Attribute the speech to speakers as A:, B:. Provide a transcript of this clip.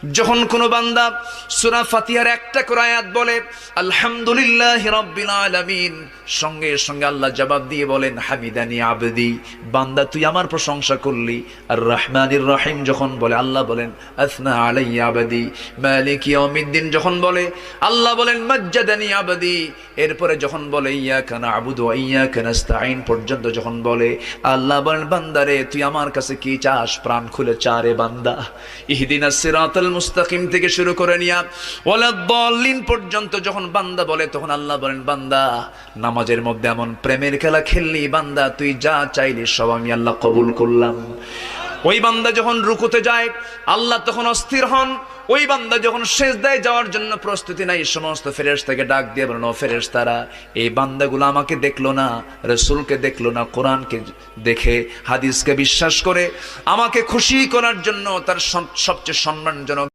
A: যখন কোনো বান্দা সূরা ফাতিহার একটা করে আয়াত বলে আলহামদুলিল্লাহি রাব্বিল আলামিন, সঙ্গে সঙ্গে আল্লাহ জবাব দিয়ে বলেন হামিদানি আবদি, বান্দা তুই আমার প্রশংসা করলি। আর রহমানির রহিম যখন বলে আল্লাহ বলেন আসনা আলাইয়া আবদি। মালিক ইয়াউমিদ্দিন যখন বলে আল্লাহ বলেন মাজ্জাদানি আবদি। এরপরে যখন বলে ইয়াকা না'বুদু ওয়া ইয়াকা নাস্তাঈন পর্যন্ত যখন বলে আল্লাহ বলেন বান্দারে তুই আমার কাছে কি চাস, প্রাণ খুলে চারে বান্দা। ইহদিনাস সিরাতাল মুস্তাকিম থেকে শুরু করে নিয়া ওয়ালাদ-দাল্লিন পর্যন্ত যখন বান্দা বলে তখন আল্লাহ বলেন বান্দা নামাজের মধ্যে এমন প্রেমের খেলা খেললি বান্দা, তুই যা চাইলি সব আমি আল্লাহ কবুল করলাম। ওই বান্দা যখন রুকুতে যায় আল্লাহ তখন অস্থির হন। ওই বান্দা যখন সিজদায় যাওয়ার জন্য প্রস্তুতি নাই, সমস্ত ফেরেশতাকে ডাক দিয়ে বলেন ও ফেরেশতারা, এই বান্দাগুলো আমাকে দেখলো না, রাসূলকে দেখলো না, কোরআনকে দেখে হাদিসকে বিশ্বাস করে আমাকে খুশি করার জন্য তার সবচেয়ে সম্মানজনক